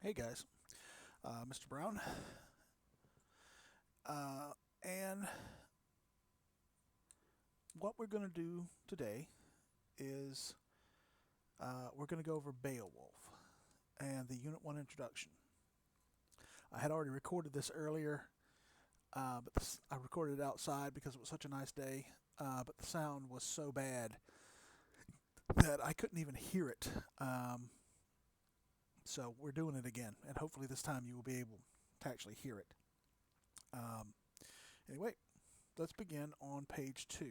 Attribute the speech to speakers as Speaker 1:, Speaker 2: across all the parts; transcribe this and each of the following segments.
Speaker 1: Hey guys, Mr. Brown, and what we're going to do today is we're going to go over Beowulf and the Unit 1 introduction. I had already recorded this earlier, but I recorded it outside because it was such a nice day, but the sound was so bad that I couldn't even hear it. So we're doing it again, and hopefully this time you will be able to actually hear it. Um, anyway, let's begin on page 2,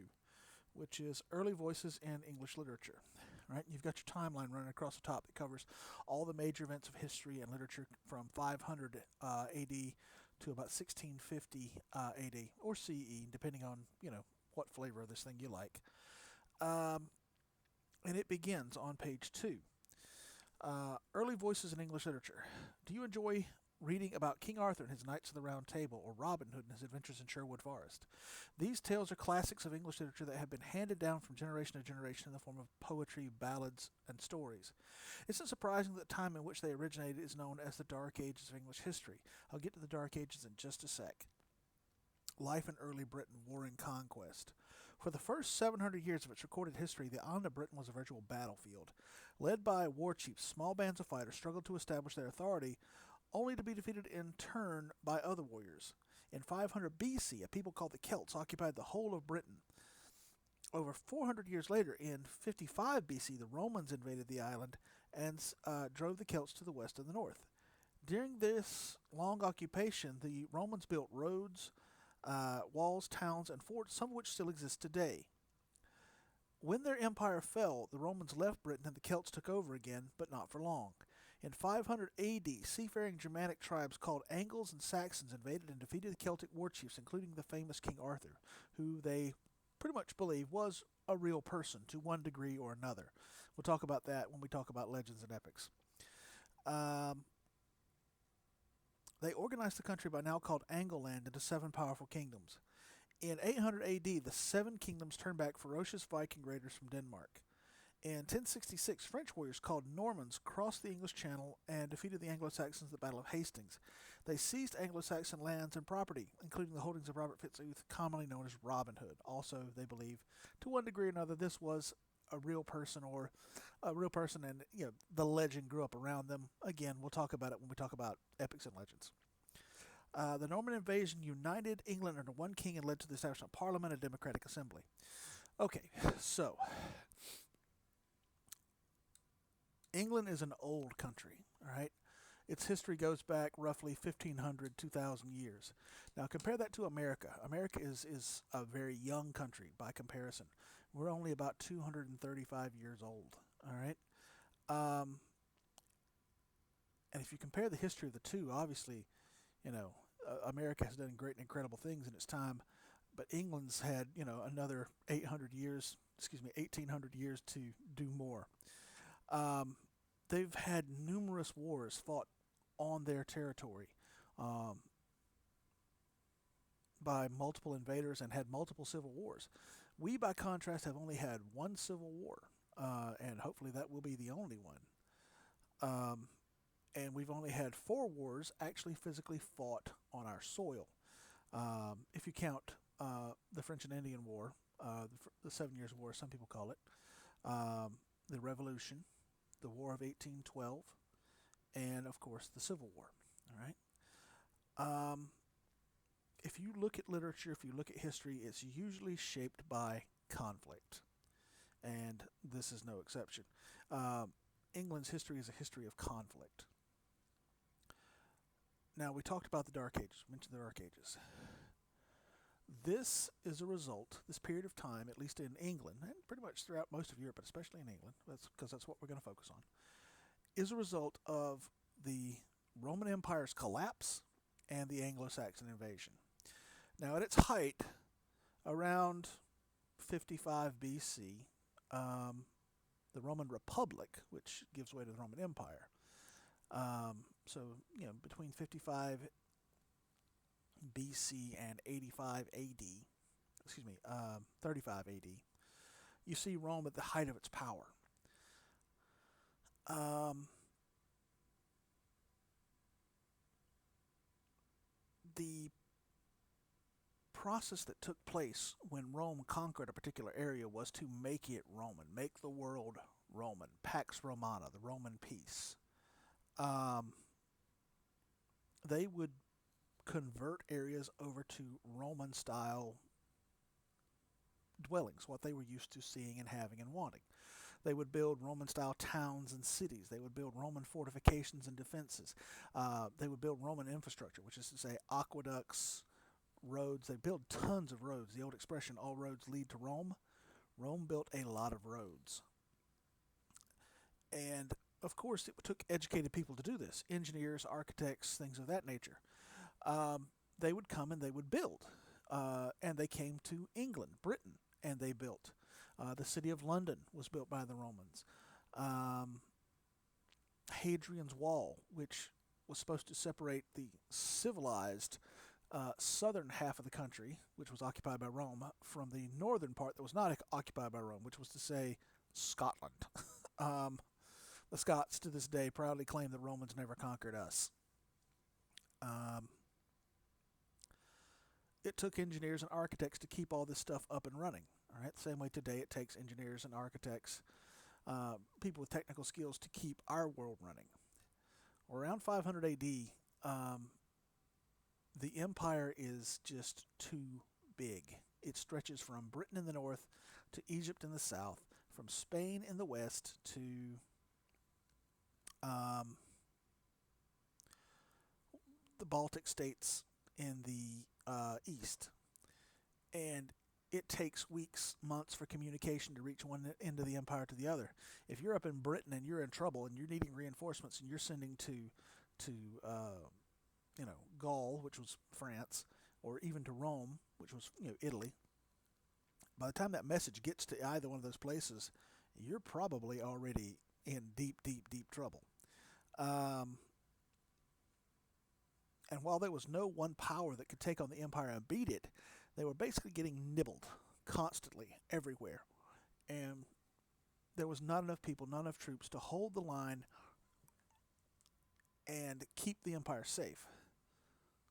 Speaker 1: which is early voices in English literature. Right? You've got your timeline running across the top that covers all the major events of history and literature from 500 AD to about 1650 AD or CE, depending on what flavor of this thing you like. And it begins on page 2. Early voices in English literature. Do you enjoy reading about King Arthur and his Knights of the Round Table, or Robin Hood and his adventures in Sherwood Forest? These tales are classics of English literature that have been handed down from generation to generation in the form of poetry, ballads, and stories. It's not surprising that the time in which they originated is known as the Dark Ages of English history. I'll get to the Dark Ages in just a sec. Life in early Britain, war and conquest. For the first 700 years of its recorded history, the island of Britain was a virtual battlefield. Led by war chiefs, small bands of fighters struggled to establish their authority, only to be defeated in turn by other warriors. In 500 BC, a people called the Celts occupied the whole of Britain. Over 400 years later, in 55 BC, the Romans invaded the island and drove the Celts to the west and the north. During this long occupation, the Romans built roads, walls, towns, and forts, some of which still exist today. When their empire fell, the Romans left Britain and the Celts took over again, but not for long. In 500 AD, seafaring Germanic tribes called Angles and Saxons invaded and defeated the Celtic war chiefs, including the famous King Arthur, who they pretty much believe was a real person to one degree or another. We'll talk about that when we talk about legends and epics. They organized the country by now called Angleland into 7 powerful kingdoms. In 800 AD, the 7 kingdoms turned back ferocious Viking raiders from Denmark. In 1066, French warriors called Normans crossed the English Channel and defeated the Anglo-Saxons at the Battle of Hastings. They seized Anglo-Saxon lands and property, including the holdings of Robert Fitzooth, commonly known as Robin Hood. Also, they believe, to one degree or another, this was a real person and the legend grew up around them. Again, we'll talk about it when we talk about epics and legends. The Norman invasion united England under one king and led to the establishment of Parliament and Democratic Assembly. Okay, so England is an old country, all right? Its history goes back roughly 1,500, 2,000 years. Now compare that to America. America is a very young country by comparison. We're only about 235 years old, all right? And if you compare the history of the two, obviously, America has done great and incredible things in its time, but England's had, another 1,800 years to do more. They've had numerous wars fought on their territory by multiple invaders and had multiple civil wars. We, by contrast, have only had one civil war, and hopefully that will be the only one. And we've only had 4 wars actually physically fought on our soil. If you count the French and Indian War, the 7 Years' War, some people call it, the Revolution, the War of 1812, and of course the Civil War. All right. If you look at literature, if you look at history, it's usually shaped by conflict, and this is no exception. England's history is a history of conflict. Now, we talked about the Dark Ages, mentioned the Dark Ages. This is a result, this period of time, at least in England, and pretty much throughout most of Europe, but especially in England, because that's what we're going to focus on, is a result of the Roman Empire's collapse and the Anglo-Saxon invasion. Now, at its height, around 55 BC, the Roman Republic, which gives way to the Roman Empire. Between 55 BC and 85 AD, 35 AD, you see Rome at the height of its power. the process that took place when Rome conquered a particular area was to make it Roman, make the world Roman, Pax Romana, the Roman peace. Um, they would convert areas over to Roman style dwellings, what they were used to seeing and having and wanting. They would build Roman style towns and cities. They would build Roman fortifications and defenses. They would build Roman infrastructure, which is to say aqueducts, roads. They built tons of roads. The old expression, all roads lead to Rome. Rome built a lot of roads. And of course, it took educated people to do this, engineers, architects, things of that nature. They would come and they would build. And they came to England, Britain, and they built. The city of London was built by the Romans. Hadrian's Wall, which was supposed to separate the civilized southern half of the country, which was occupied by Rome, from the northern part that was not occupied by Rome, which was to say Scotland. The Scots to this day proudly claim that Romans never conquered us. It took engineers and architects to keep all this stuff up and running. All right, same way today it takes engineers and architects, people with technical skills to keep our world running. Around 500 AD, the empire is just too big. It stretches from Britain in the north to Egypt in the south, from Spain in the west to the Baltic states in the east. And it takes weeks, months for communication to reach one end of the empire to the other. If you're up in Britain and you're in trouble and you're needing reinforcements and you're sending to Gaul, which was France, or even to Rome, which was Italy, by the time that message gets to either one of those places, you're probably already in deep, deep, deep trouble. And while there was no one power that could take on the empire and beat it, they were basically getting nibbled constantly everywhere. And there was not enough people, not enough troops to hold the line and keep the empire safe.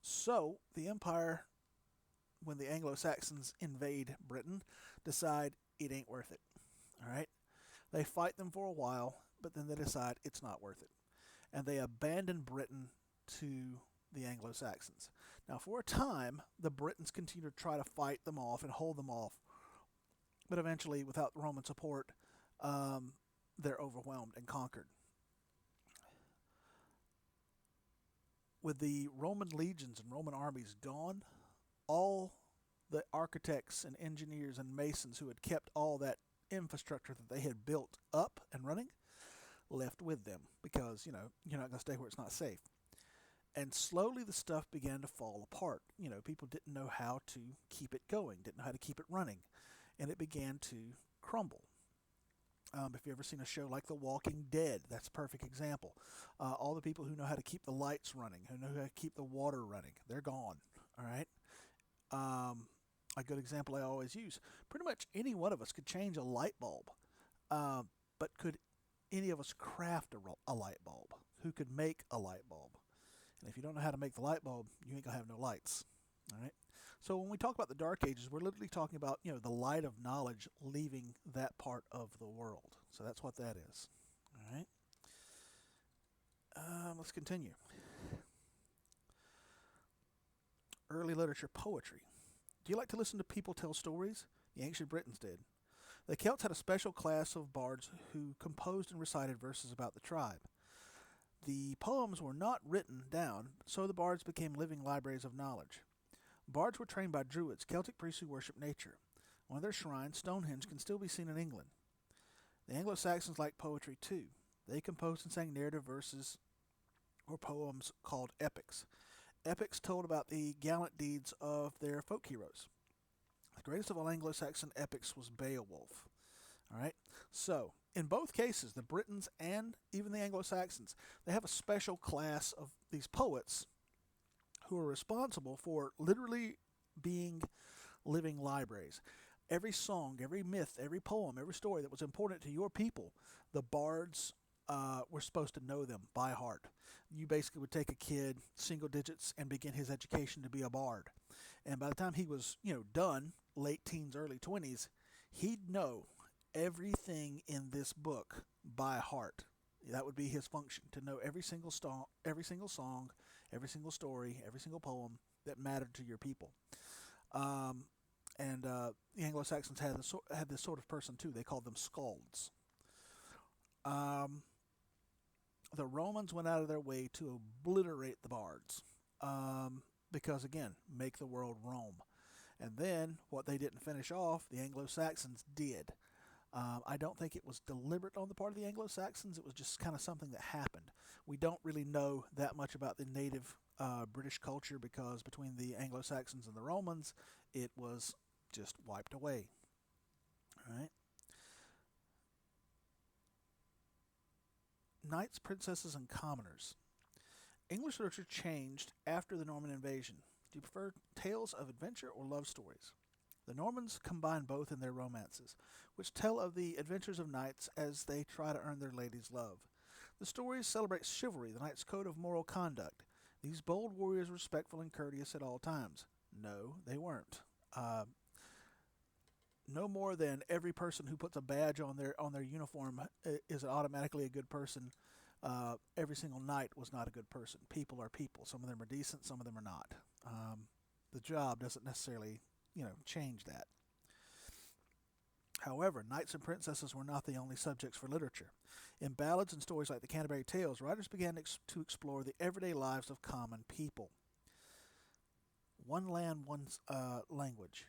Speaker 1: So the empire, when the Anglo-Saxons invade Britain, decide it ain't worth it. All right? They fight them for a while, but then they decide it's not worth it. And they abandon Britain to the Anglo-Saxons. Now, for a time, the Britons continue to try to fight them off and hold them off. But eventually, without Roman support, they're overwhelmed and conquered. With the Roman legions and Roman armies gone, all the architects and engineers and masons who had kept all that infrastructure that they had built up and running left with them, because you're not going to stay where it's not safe. And slowly the stuff began to fall apart. People didn't know how to keep it going, didn't know how to keep it running, and it began to crumble. If you've ever seen a show like The Walking Dead, that's a perfect example. All the people who know how to keep the lights running, who know how to keep the water running, they're gone. All right. A good example I always use: pretty much any one of us could change a light bulb, but could any of us craft a light bulb? Who could make a light bulb? And if you don't know how to make the light bulb, you ain't gonna have no lights. All right. So when we talk about the Dark Ages, we're literally talking about the light of knowledge leaving that part of the world. So that's what that is. All right. Let's continue. Early literature, poetry. Do you like to listen to people tell stories? The ancient Britons did. The Celts had a special class of bards who composed and recited verses about the tribe. The poems were not written down, so the bards became living libraries of knowledge. Bards were trained by Druids, Celtic priests who worship nature. One of their shrines, Stonehenge, can still be seen in England. The Anglo-Saxons liked poetry too. They composed and sang narrative verses or poems called epics. Epics told about the gallant deeds of their folk heroes. The greatest of all Anglo-Saxon epics was Beowulf. All right. So, in both cases, the Britons and even the Anglo-Saxons, they have a special class of these poets who are responsible for literally being living libraries. Every song, every myth, every poem, every story that was important to your people, the bards were supposed to know them by heart. You basically would take a kid, single digits, and begin his education to be a bard. And by the time he was, done, late teens, early 20s, he'd know everything in this book by heart. That would be his function, to know every single song, every single story, every single poem that mattered to your people. Um, and the Anglo-Saxons had this sort of person too. They called them skalds. Um, the Romans went out of their way to obliterate the bards, because again, make the world roam. And then what they didn't finish off, the Anglo-Saxons did. I don't think it was deliberate on the part of the Anglo-Saxons. It was just kind of something that happened. We don't really know that much about the native British culture, because between the Anglo-Saxons and the Romans, it was just wiped away. All right. Knights, princesses, and commoners. English literature changed after the Norman invasion. Do you prefer tales of adventure or love stories? The Normans combine both in their romances, which tell of the adventures of knights as they try to earn their lady's love. The stories celebrate chivalry, the knight's code of moral conduct. These bold warriors were respectful and courteous at all times. No, they weren't. No more than every person who puts a badge on their uniform is automatically a good person. Every single knight was not a good person. People are people. Some of them are decent, some of them are not. The job doesn't necessarily, change that. However, knights and princesses were not the only subjects for literature. In ballads and stories like the Canterbury Tales, writers began to explore the everyday lives of common people. One land, one language.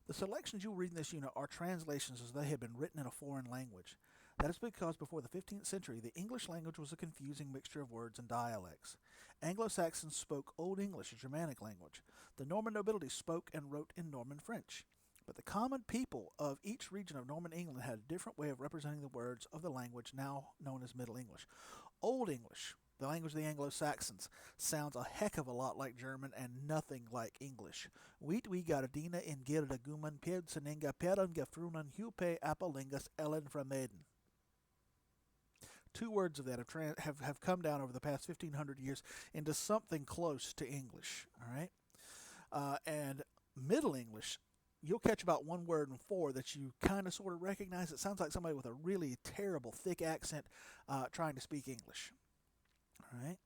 Speaker 1: The selections you will read in this unit are translations as they had been written in a foreign language. That is because before the 15th century, the English language was a confusing mixture of words and dialects. Anglo-Saxons spoke Old English, a Germanic language. The Norman nobility spoke and wrote in Norman French. But the common people of each region of Norman England had a different way of representing the words of the language now known as Middle English. Old English, the language of the Anglo-Saxons, sounds a heck of a lot like German and nothing like English. Wheat we gardina in gilda guman piedseninga peran gefrunan hupe apolingus ellen frameden. 2 words of that have come down over the past 1,500 years into something close to English. All right, and Middle English, you'll catch about 1 word in 4 that you kind of sort of recognize. It sounds like somebody with a really terrible thick accent trying to speak English. All right.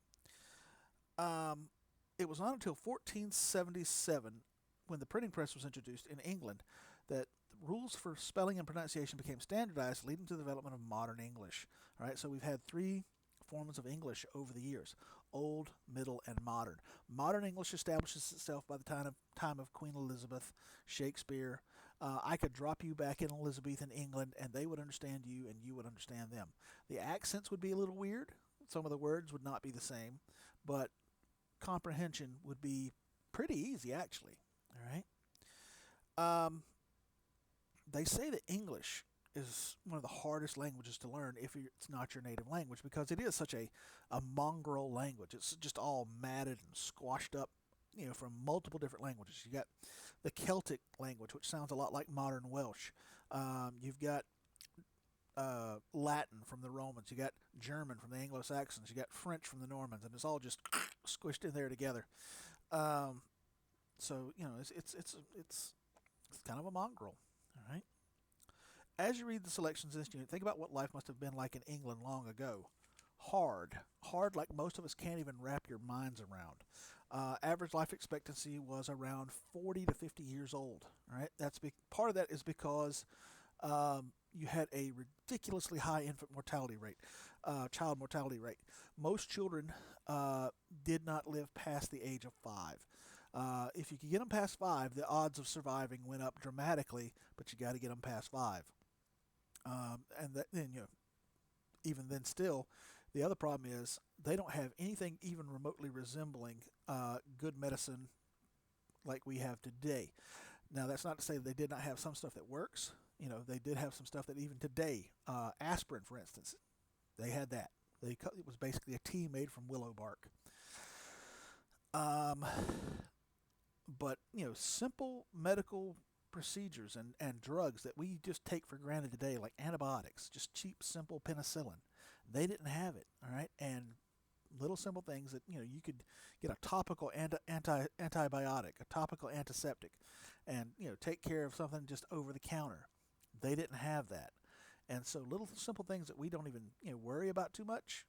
Speaker 1: It was not until 1477, when the printing press was introduced in England, that rules for spelling and pronunciation became standardized, leading to the development of modern English. All right, so we've had 3 forms of English over the years: Old, Middle, and Modern. Modern English establishes itself by the time of Queen Elizabeth, Shakespeare. I could drop you back in Elizabethan England, and they would understand you, and you would understand them. The accents would be a little weird. Some of the words would not be the same, but comprehension would be pretty easy, actually. All right. They say that English is one of the hardest languages to learn if it's not your native language, because it is such a mongrel language. It's just all matted and squashed up, from multiple different languages. You got the Celtic language, which sounds a lot like modern Welsh. You've got Latin from the Romans. You got German from the Anglo-Saxons. You got French from the Normans, and it's all just squished in there together. So it's kind of a mongrel. All right. As you read the selections in this unit, think about what life must have been like in England long ago. Hard like most of us can't even wrap your minds around. Average life expectancy was around 40 to 50 years old. All right. Part of that is because you had a ridiculously high infant mortality rate, child mortality rate. Most children did not live past the age of 5. If you could get them past 5, the odds of surviving went up dramatically, but you got to get them past 5. And then, even then still, the other problem is they don't have anything even remotely resembling good medicine like we have today. Now, that's not to say that they did not have some stuff that works. They did have some stuff that even today, aspirin, for instance, they had that. It was basically a tea made from willow bark. But, simple medical procedures and drugs that we just take for granted today, like antibiotics, just cheap, simple penicillin. They didn't have it, all right? And little simple things that, you could get a topical antibiotic, a topical antiseptic, and, take care of something just over the counter. They didn't have that. And so little simple things that we don't even, worry about too much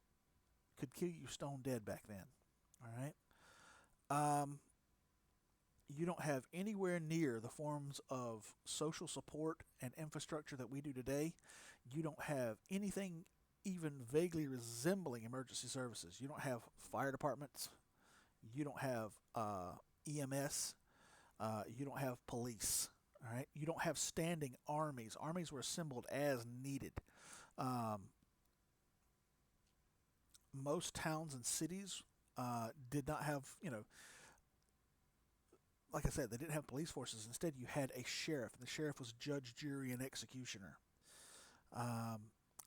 Speaker 1: could kill you stone dead back then, all right? You don't have anywhere near the forms of social support and infrastructure that we do today. You don't have anything even vaguely resembling emergency services. You don't have fire departments. You don't have EMS. You don't have police. All right. You don't have standing armies. Armies were assembled as needed. Most towns and cities did not have, like I said, they didn't have police forces. Instead, you had a sheriff. The sheriff was judge, jury, and executioner.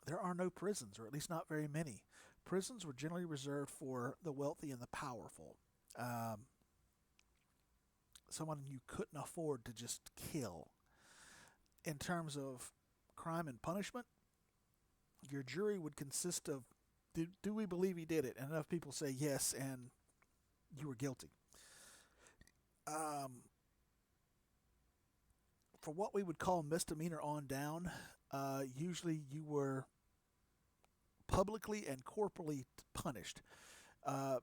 Speaker 1: There are no prisons, or at least not very many. Prisons were generally reserved for the wealthy and the powerful. Someone you couldn't afford to just kill. In terms of crime and punishment, your jury would consist of, do we believe he did it? And enough people say yes, and you were guilty. For what we would call misdemeanor on down, usually you were publicly and corporally punished.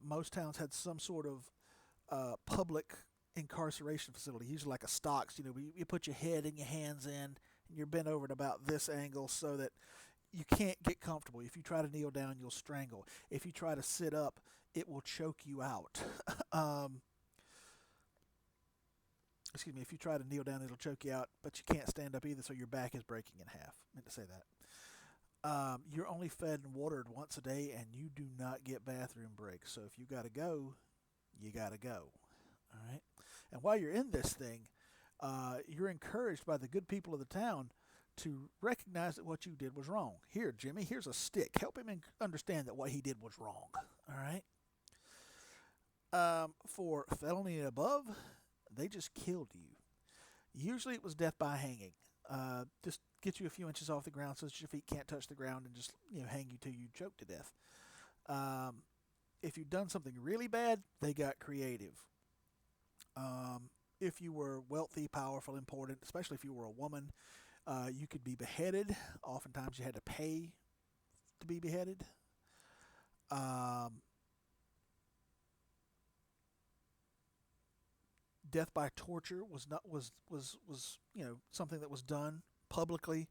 Speaker 1: Most towns had some sort of public incarceration facility, usually like a stocks. You put your head and your hands in, and you're bent over at about this angle so that you can't get comfortable. If you try to kneel down, you'll strangle. If you try to sit up, it will choke you out. Excuse me, if you try to kneel down, it'll choke you out, but you can't stand up either, so your back is breaking in half. I meant to say that. You're only fed and watered once a day, and you do not get bathroom breaks. So if you got to go, you got to go. All right? And while you're in this thing, you're encouraged by the good people of the town to recognize that what you did was wrong. Here, Jimmy, here's a stick. Help him understand that what he did was wrong. All right? For felony and above, they just killed you. Usually it was death by hanging. Just get you a few inches off the ground so that your feet can't touch the ground, and just hang you till you choke to death. If you've done something really bad, they got creative. If you were wealthy, powerful, important, especially if you were a woman, you could be beheaded. Oftentimes you had to pay to be beheaded. Death by torture was something that was done publicly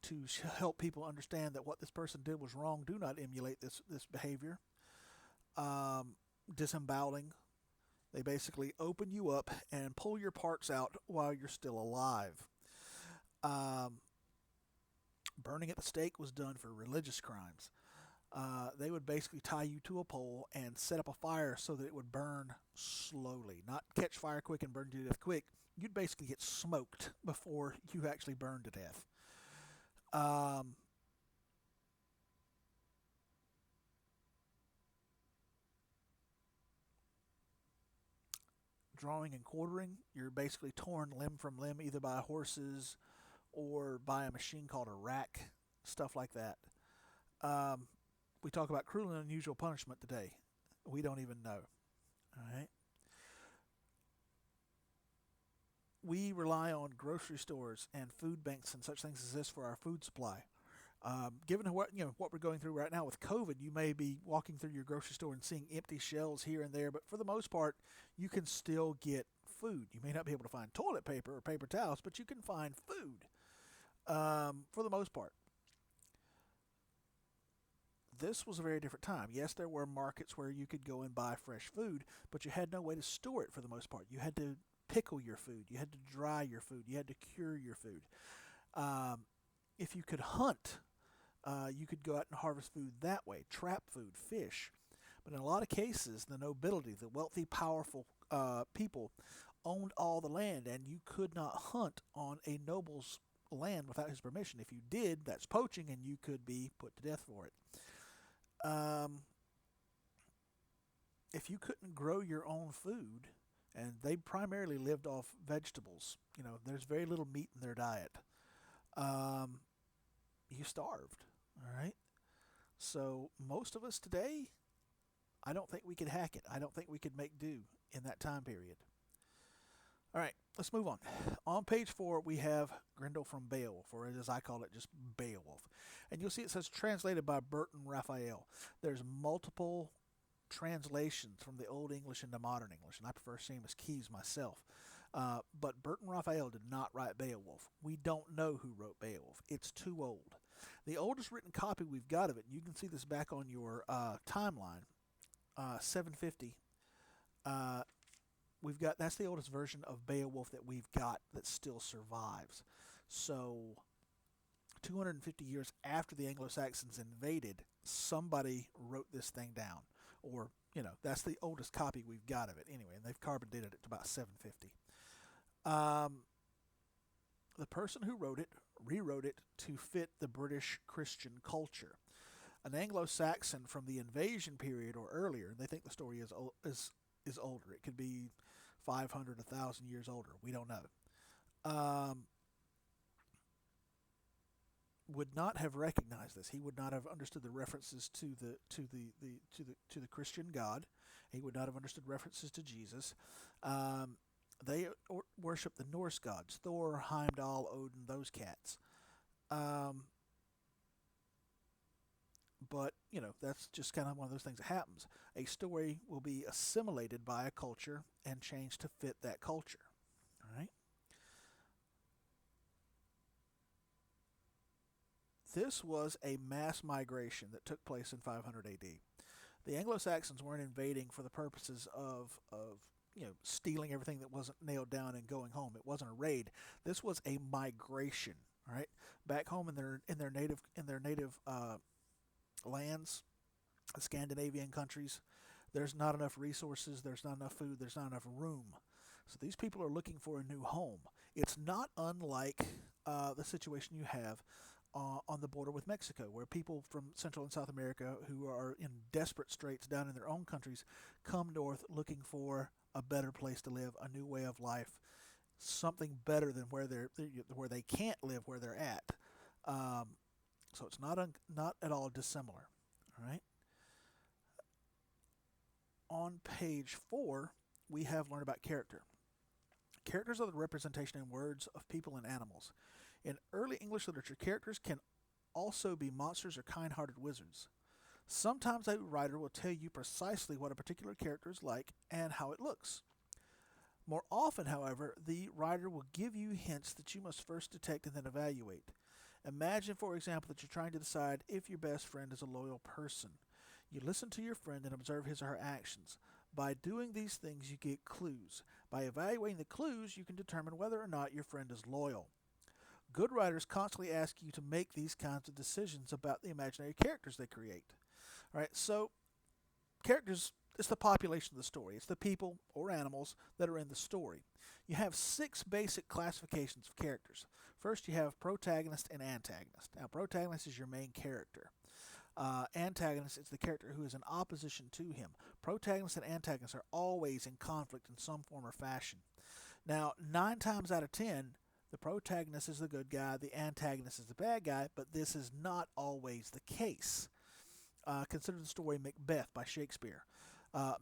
Speaker 1: to help people understand that what this person did was wrong. Do not emulate this behavior. Disemboweling. They basically open you up and pull your parts out while you're still alive. Burning at the stake was done for religious crimes. They would basically tie you to a pole and set up a fire so that it would burn slowly, not catch fire quick and burn you to death quick. You'd basically get smoked before you actually burned to death. Drawing and quartering, you're basically torn limb from limb either by horses or by a machine called a rack, stuff like that. We talk about cruel and unusual punishment today. We don't even know. All right. We rely on grocery stores and food banks and such things as this for our food supply. Given what we're going through right now with COVID, you may be walking through your grocery store and seeing empty shelves here and there, but for the most part, you can still get food. You may not be able to find toilet paper or paper towels, but you can find food for the most part. This was a very different time. Yes, there were markets where you could go and buy fresh food, but you had no way to store it for the most part. You had to pickle your food. You had to dry your food. You had to cure your food. If you could hunt, you could go out and harvest food that way, trap food, fish. But in a lot of cases, the nobility, the wealthy, powerful people owned all the land, and you could not hunt on a noble's land without his permission. If you did, that's poaching, and you could be put to death for it. If you couldn't grow your own food, and they primarily lived off vegetables. There's very little meat in their diet. Um, you starved. All right. So most of us today, I don't think we could hack it. I don't think we could make do in that time period. All right, let's move on. On page 4, we have Grendel from Beowulf, or as I call it, just Beowulf. And you'll see it says translated by Burton Raphael. There's multiple translations from the Old English into Modern English, and I prefer Seamus Keyes myself. But Burton Raphael did not write Beowulf. We don't know who wrote Beowulf. It's too old. The oldest written copy we've got of it, and you can see this back on your timeline, 750. That's the oldest version of Beowulf that we've got that still survives. So 250 years after the Anglo-Saxons invaded, somebody wrote this thing down. Or, that's the oldest copy we've got of it anyway, and they've carbon dated it to about 750. The person who wrote it rewrote it to fit the British Christian culture. An Anglo-Saxon from the invasion period or earlier, they think the story is older. It could be 500, 1,000 years older. We don't know. Would not have recognized this. He would not have understood the references to the Christian God. He would not have understood references to Jesus. They worship the Norse gods: Thor, Heimdall, Odin, those cats. But that's just kind of one of those things that happens. A story will be assimilated by a culture and changed to fit that culture. All right. This was a mass migration that took place in 500 AD. The Anglo-Saxons weren't invading for the purposes of stealing everything that wasn't nailed down and going home. It wasn't a raid. This was a migration. All right, back home in their native lands, the Scandinavian countries, there's not enough resources, there's not enough food, there's not enough room. So these people are looking for a new home. It's not unlike the situation you have on the border with Mexico, where people from Central and South America who are in desperate straits down in their own countries come north looking for a better place to live, a new way of life, something better than where they can't live where they're at. So it's not at all dissimilar. All right. On page 4, we have learned about character. Characters are the representation in words of people and animals. In early English literature, characters can also be monsters or kind-hearted wizards. Sometimes a writer will tell you precisely what a particular character is like and how it looks. More often, however, the writer will give you hints that you must first detect and then evaluate. Imagine, for example, that you're trying to decide if your best friend is a loyal person. You listen to your friend and observe his or her actions. By doing these things, you get clues. By evaluating the clues, you can determine whether or not your friend is loyal. Good writers constantly ask you to make these kinds of decisions about the imaginary characters they create. All right, so characters, it's the population of the story. It's the people or animals that are in the story. You have 6 basic classifications of characters. First, you have protagonist and antagonist. Now, protagonist is your main character. Antagonist is the character who is in opposition to him. Protagonists and antagonists are always in conflict in some form or fashion. Now, 9 times out of 10, the protagonist is the good guy, the antagonist is the bad guy, but this is not always the case. Consider the story Macbeth by Shakespeare.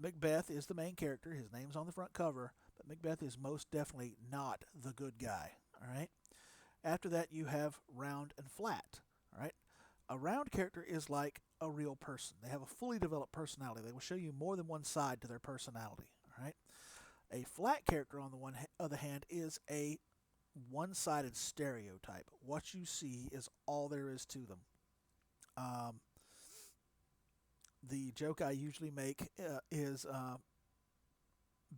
Speaker 1: Macbeth is the main character. His name's on the front cover, but Macbeth is most definitely not the good guy. All right. After that, you have round and flat. All right. A round character is like a real person. They have a fully developed personality. They will show you more than one side to their personality. All right. A flat character, on the other hand, is a one-sided stereotype. What you see is all there is to them. The joke I usually make is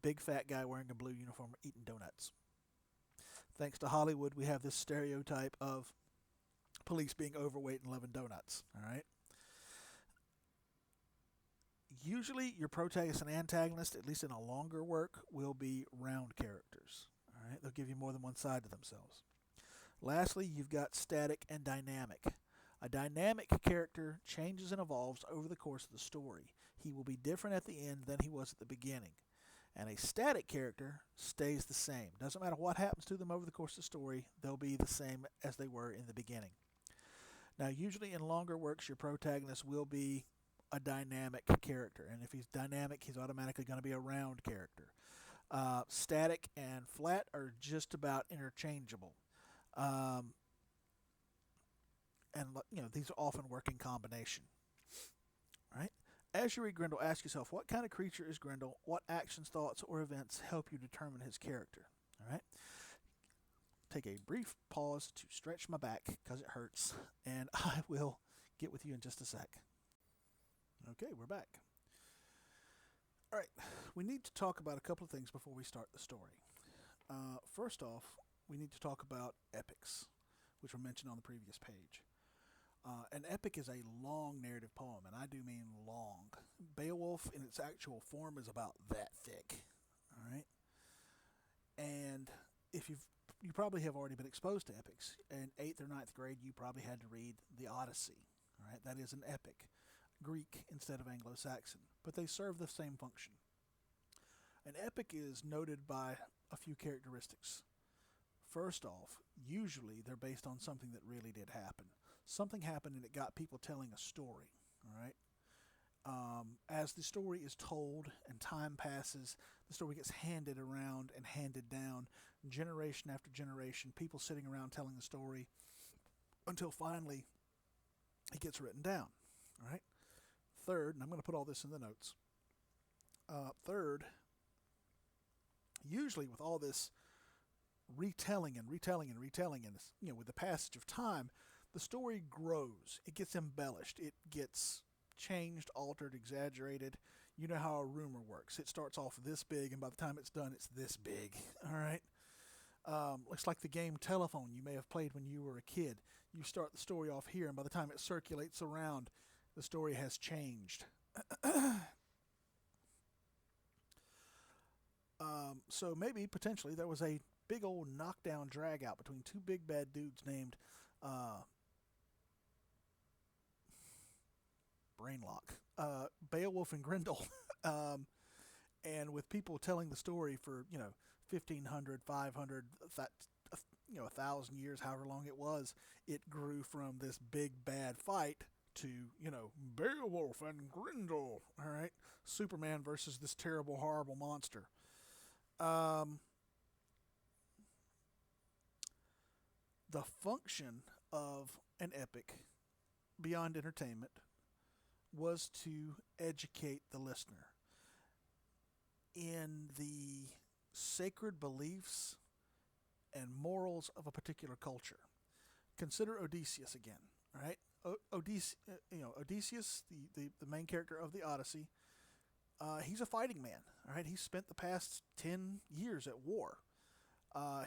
Speaker 1: big fat guy wearing a blue uniform eating donuts. Thanks to Hollywood, we have this stereotype of police being overweight and loving donuts. All right. Usually your protagonist and antagonist, at least in a longer work, will be round characters. All right. They'll give you more than one side to themselves. Lastly, you've got static and dynamic. A dynamic character changes and evolves over the course of the story. He will be different at the end than he was at the beginning. And a static character stays the same. Doesn't matter what happens to them over the course of the story, they'll be the same as they were in the beginning. Now, usually in longer works, your protagonist will be a dynamic character. And if he's dynamic, he's automatically going to be a round character. Static and flat are just about interchangeable. Um, and these often work in combination. Right? As you read Grendel, ask yourself, what kind of creature is Grendel? What actions, thoughts, or events help you determine his character? All right? Take a brief pause to stretch my back because it hurts, and I will get with you in just a sec. Okay, we're back. All right, we need to talk about a couple of things before we start the story. First off, we need to talk about epics, which were mentioned on the previous page. An epic is a long narrative poem, and I do mean long. Beowulf, in its actual form, is about that thick. All right, and if you probably have already been exposed to epics. In 8th or ninth grade, you probably had to read the Odyssey. All right, that is an epic, Greek instead of Anglo-Saxon, but they serve the same function. An epic is noted by a few characteristics. First off, usually they're based on something that really did happen. Something happened and it got people telling a story. All right. As the story is told and time passes, the story gets handed around and handed down, generation after generation, people sitting around telling the story until finally it gets written down. All right. Third, and I'm going to put all this in the notes. Third, usually with all this retelling and with the passage of time, the story grows. It gets embellished. It gets changed, altered, exaggerated. You know how a rumor works. It starts off this big, and by the time it's done, it's this big. All right. Looks like the game Telephone you may have played when you were a kid. You start the story off here, and by the time it circulates around, the story has changed. So maybe, potentially, there was a big old knockdown drag out between two big bad dudes named Brainlock, Beowulf and Grendel. And with people telling the story for, 1,500, 500, 1,000 years, however long it was, it grew from this big bad fight to, Beowulf and Grendel, all right? Superman versus this terrible, horrible monster. The function of an epic, beyond entertainment, was to educate the listener in the sacred beliefs and morals of a particular culture. Consider Odysseus again, all right? Odysseus, the main character of the Odyssey, he's a fighting man, all right? He's spent the past 10 years at war.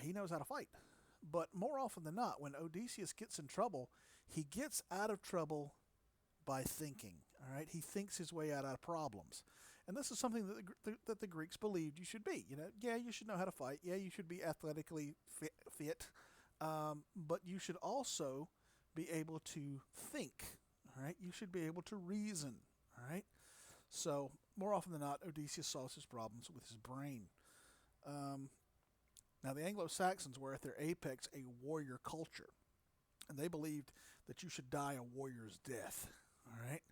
Speaker 1: He knows how to fight. But more often than not, when Odysseus gets in trouble, he gets out of trouble by thinking, all right? He thinks his way out of problems. And this is something that the Greeks believed you should be. Yeah, you should know how to fight. Yeah, you should be athletically fit. But you should also be able to think, all right? You should be able to reason, all right? So more often than not, Odysseus solves his problems with his brain. Now, the Anglo-Saxons were at their apex a warrior culture, and they believed that you should die a warrior's death, all right?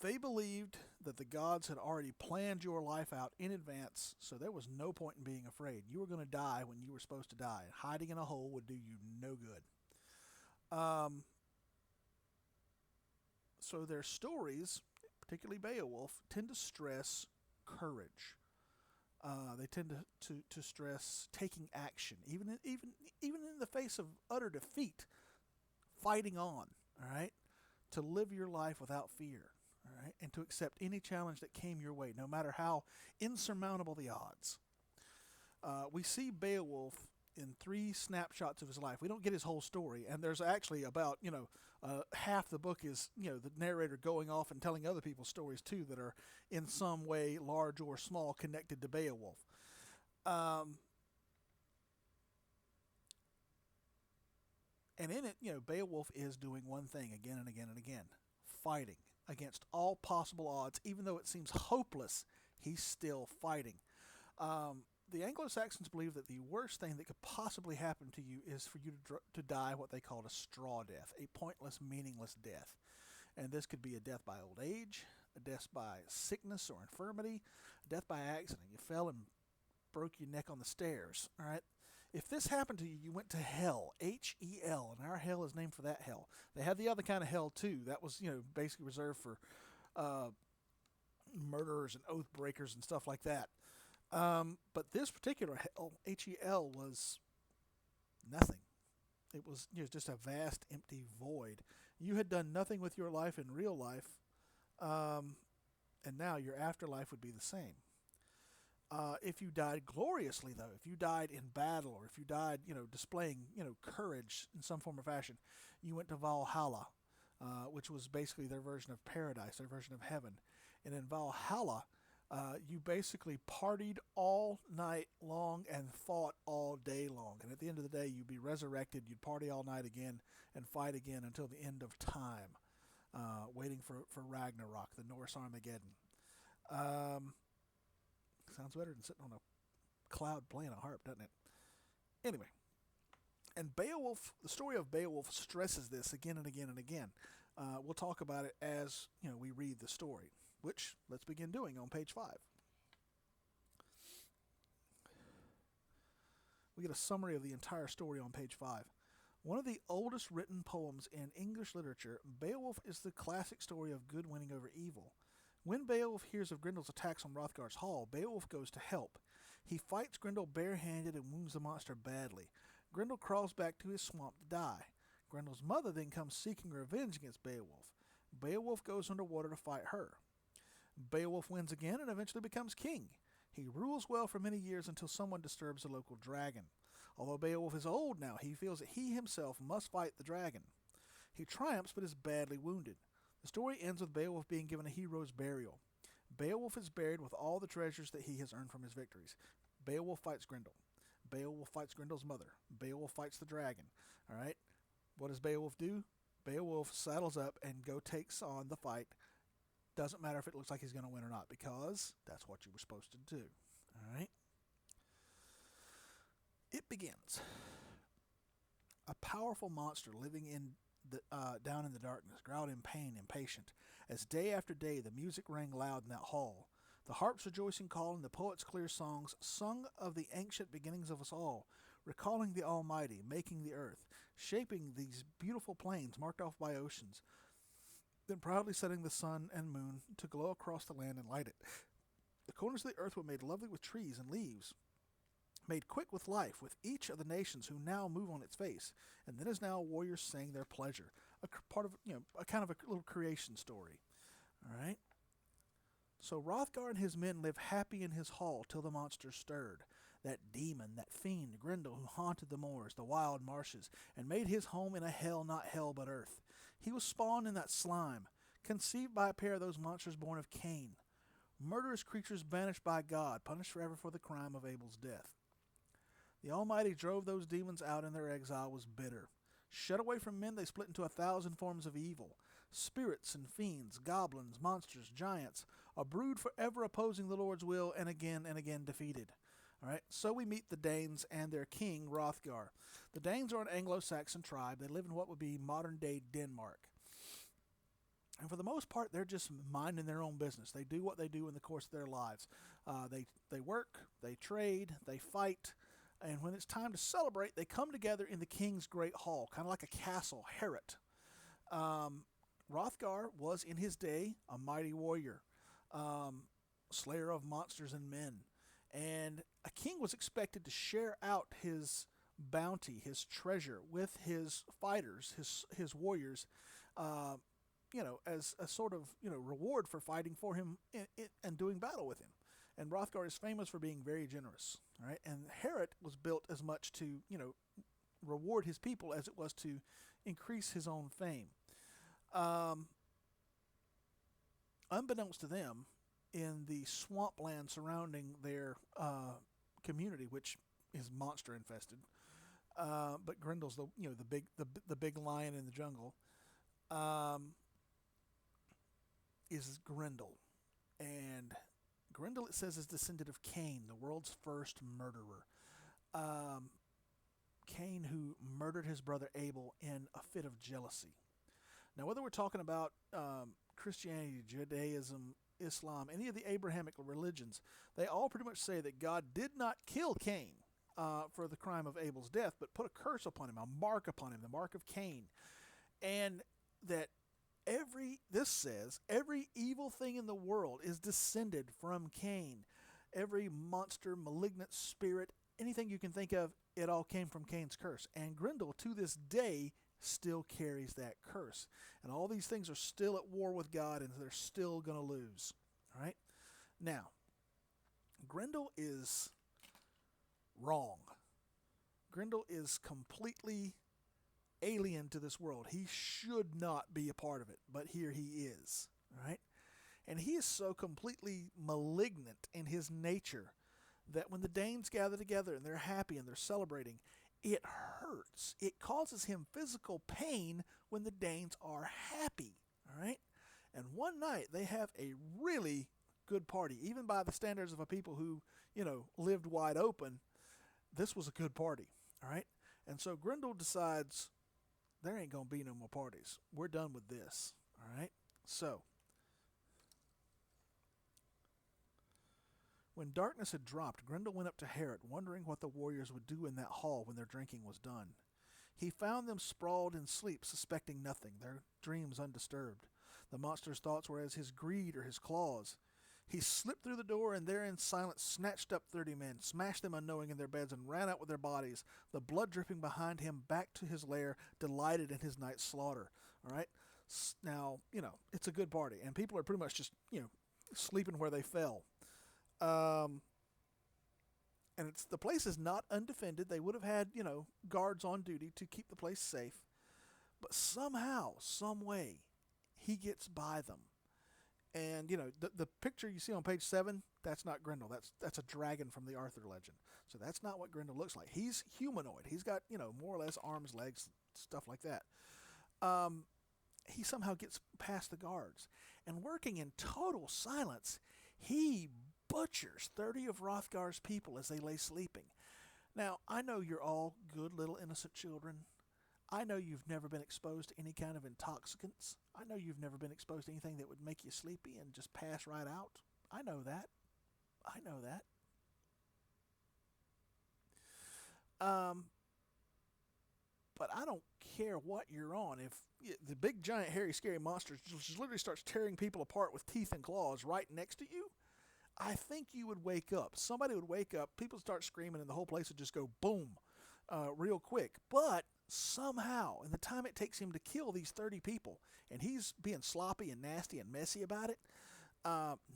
Speaker 1: They believed that the gods had already planned your life out in advance, so there was no point in being afraid. You were going to die when you were supposed to die. Hiding in a hole would do you no good. So their stories, particularly Beowulf, tend to stress courage. They tend to stress taking action, even in the face of utter defeat, fighting on, all right, to live your life without fear, all right, and to accept any challenge that came your way, no matter how insurmountable the odds. We see Beowulf in 3 snapshots of his life. We don't get his whole story, and there's actually about, half the book is, the narrator going off and telling other people's stories too that are in some way, large or small, connected to Beowulf. And in it, Beowulf is doing one thing again and again and again, fighting against all possible odds. Even though it seems hopeless, He's still fighting. The Anglo-Saxons believed that the worst thing that could possibly happen to you is for you to die what they called a straw death, a pointless, meaningless death. And this could be a death by old age, a death by sickness or infirmity, a death by accident. You fell and broke your neck on the stairs. All right. If this happened to you, you went to hell, Hell, and our hell is named for that hell. They had the other kind of hell too. That was, basically reserved for uh, murderers and oath breakers and stuff like that. But this particular hell, was nothing. It was, just a vast, empty void. You had done nothing with your life in real life, and now your afterlife would be the same. If you died gloriously, though, if you died in battle, or if you died, displaying, courage in some form or fashion, you went to Valhalla, which was basically their version of paradise, their version of heaven. And in Valhalla, you basically partied all night long and fought all day long. And at the end of the day, you'd be resurrected, you'd party all night again and fight again until the end of time, waiting for Ragnarok, the Norse Armageddon. Sounds better than sitting on a cloud playing a harp, doesn't it? Anyway, and Beowulf, the story of Beowulf stresses this again and again and again. We'll talk about it as we read the story, which let's begin doing on page 5. We get a summary of the entire story on page 5. One of the oldest written poems in English literature, Beowulf is the classic story of good winning over evil. When Beowulf hears of Grendel's attacks on Hrothgar's hall, Beowulf goes to help. He fights Grendel barehanded and wounds the monster badly. Grendel crawls back to his swamp to die. Grendel's mother then comes seeking revenge against Beowulf. Beowulf goes underwater to fight her. Beowulf wins again and eventually becomes king. He rules well for many years until someone disturbs the local dragon. Although Beowulf is old now, he feels that he himself must fight the dragon. He triumphs but is badly wounded. The story ends with Beowulf being given a hero's burial. Beowulf is buried with all the treasures that he has earned from his victories. Beowulf fights Grendel. Beowulf fights Grendel's mother. Beowulf fights the dragon. All right. What does Beowulf do? Beowulf saddles up and takes on the fight. Doesn't matter if it looks like he's going to win or not, because that's what you were supposed to do. All right. It begins. A powerful monster living down in the darkness growled in pain, impatient, as day after day the music rang loud in that hall. The harp's rejoicing call and the poet's clear songs sung of the ancient beginnings of us all, recalling the Almighty, making the earth, shaping these beautiful plains marked off by oceans, then proudly setting the sun and moon to glow across the land and light it. The corners of the earth were made lovely with trees and leaves, made quick with life, with each of the nations who now move on its face, and then as now warriors sang their pleasure, part of a kind of a little creation story. All right. So Hrothgar and his men lived happy in his hall till the monster stirred. That demon, that fiend, Grendel, who haunted the moors, the wild marshes, and made his home in a hell not hell but earth. He was spawned in that slime, conceived by a pair of those monsters born of Cain. Murderous creatures banished by God, punished forever for the crime of Abel's death. The Almighty drove those demons out, and their exile was bitter. Shut away from men, they split into 1,000 forms of evil. Spirits and fiends, goblins, monsters, giants, a brood forever opposing the Lord's will and again defeated. All right, so we meet the Danes and their king, Hrothgar. The Danes are an Anglo-Saxon tribe. They live in what would be modern-day Denmark. And for the most part, they're just minding their own business. They do what they do in the course of their lives. They work, they trade, they fight, and when it's time to celebrate, they come together in the king's great hall, kind of like a castle, Herod. Hrothgar was, in his day, a mighty warrior, slayer of monsters and men. And a king was expected to share out his bounty, his treasure, with his fighters, his warriors, as a sort of, reward for fighting for him and doing battle with him. And Hrothgar is famous for being very generous, all right? And Herod was built as much to, reward his people as it was to increase his own fame. Unbeknownst to them, in the swampland surrounding their community, which is monster infested, but Grendel's the big lion in the jungle, is Grendel, and Grendel, it says, is descended of Cain, the world's first murderer. Um, Cain, who murdered his brother Abel in a fit of jealousy. Now, whether we're talking about Christianity, Judaism, Islam, any of the Abrahamic religions, they all pretty much say that God did not kill Cain for the crime of Abel's death, but put a curse upon him, a mark upon him, the mark of Cain. And that this says, every evil thing in the world is descended from Cain. Every monster, malignant spirit, anything you can think of, it all came from Cain's curse. And Grendel, to this day, still carries that curse. And all these things are still at war with God, and they're still going to lose. All right? Now, Grendel is wrong. Grendel is completely alien to this world. He should not be a part of it, but here he is. All right? And he is so completely malignant in his nature that when the Danes gather together and they're happy and they're celebrating, it hurts. It causes him physical pain when the Danes are happy. All right? And one night they have a really good party, even by the standards of a people who, lived wide open. This was a good party. All right? And so Grendel decides there ain't going to be no more parties. We're done with this. All right? So, when darkness had dropped, Grendel went up to Herod, wondering what the warriors would do in that hall when their drinking was done. He found them sprawled in sleep, suspecting nothing, their dreams undisturbed. The monster's thoughts were as his greed or his claws. He slipped through the door and there in silence snatched up 30 men, smashed them unknowing in their beds, and ran out with their bodies, the blood dripping behind him back to his lair, delighted in his night's slaughter. All right? Now, it's a good party, and people are pretty much just, sleeping where they fell. And the place is not undefended. They would have had, guards on duty to keep the place safe. But somehow, some way, he gets by them. And, the picture you see on page 7, that's not Grendel. That's a dragon from the Arthur legend. So that's not what Grendel looks like. He's humanoid. He's got, more or less arms, legs, stuff like that. He somehow gets past the guards. And working in total silence, he butchers 30 of Hrothgar's people as they lay sleeping. Now, I know you're all good little innocent children. I know you've never been exposed to any kind of intoxicants. I know you've never been exposed to anything that would make you sleepy and just pass right out. I know that. But I don't care what you're on. If the big, giant, hairy, scary monster just literally starts tearing people apart with teeth and claws right next to you, I think you would wake up. Somebody would wake up, people start screaming, and the whole place would just go boom real quick. But somehow, in the time it takes him to kill these 30 people, and he's being sloppy and nasty and messy about it,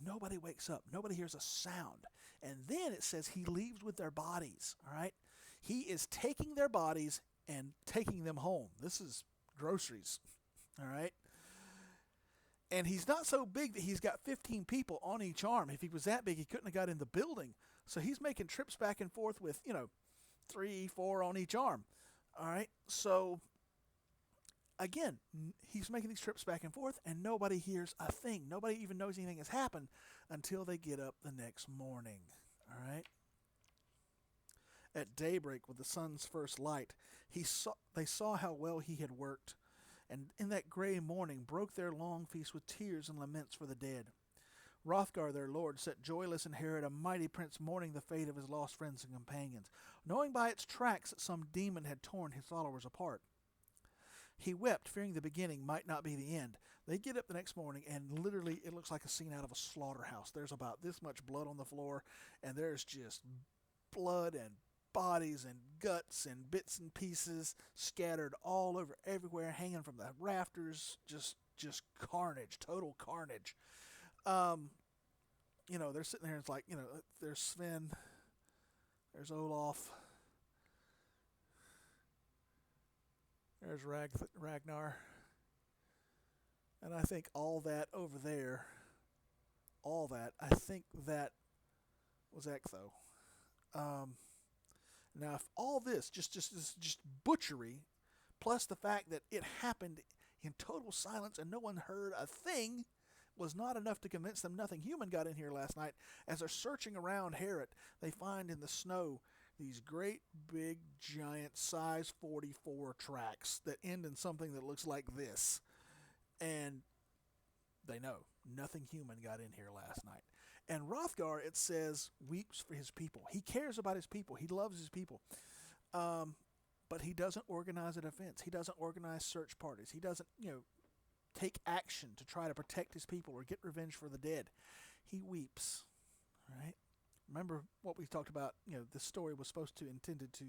Speaker 1: nobody wakes up. Nobody hears a sound. And then it says he leaves with their bodies, all right? He is taking their bodies and taking them home. This is groceries, all right? And he's not so big that he's got 15 people on each arm. If he was that big, he couldn't have got in the building. So he's making trips back and forth with, 3, 4 on each arm. All right? So, again, he's making these trips back and forth, and nobody hears a thing. Nobody even knows anything has happened until they get up the next morning. All right? At daybreak, with the sun's first light, they saw how well he had worked, and in that gray morning broke their long feast with tears and laments for the dead. Hrothgar, their lord, sat joyless in Herod, a mighty prince, mourning the fate of his lost friends and companions, knowing by its tracks that some demon had torn his followers apart. He wept, fearing the beginning might not be the end. They get up the next morning, and literally it looks like a scene out of a slaughterhouse. There's about this much blood on the floor, and there's just blood and bodies and guts and bits and pieces scattered all over everywhere, hanging from the rafters. Just carnage, total carnage. They're sitting there, and it's like, there's Sven, there's Olaf, there's Ragnar, and I think all that over there, I think that was Ectho. Now, if all this, just butchery, plus the fact that it happened in total silence and no one heard a thing, was not enough to convince them nothing human got in here last night. As they're searching around Harrod, they find in the snow these great big giant size 44 tracks that end in something that looks like this. And they know nothing human got in here last night. And Hrothgar, it says, weeps for his people. He cares about his people. He loves his people. But he doesn't organize a defense. He doesn't organize search parties. He doesn't, take action to try to protect his people or get revenge for the dead. He weeps, right? Remember what we talked about, this story was intended to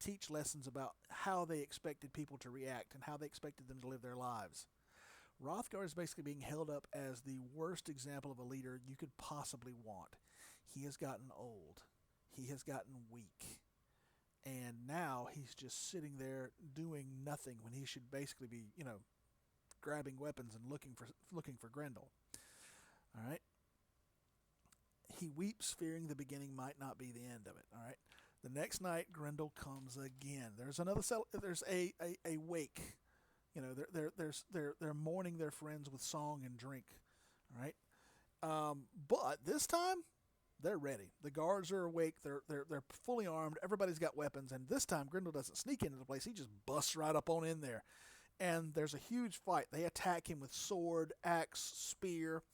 Speaker 1: teach lessons about how they expected people to react and how they expected them to live their lives. Hrothgar is basically being held up as the worst example of a leader you could possibly want. He has gotten old. He has gotten weak. And now he's just sitting there doing nothing when he should basically be, grabbing weapons and looking for Grendel. All right. He weeps, fearing the beginning might not be the end of it. All right. The next night, Grendel comes again. There's another. There's a wake. They're mourning their friends with song and drink. All right. But this time, they're ready. The guards are awake. They're fully armed. Everybody's got weapons. And this time, Grendel doesn't sneak into the place. He just busts right up on in there. And there's a huge fight. They attack him with sword, axe, spear,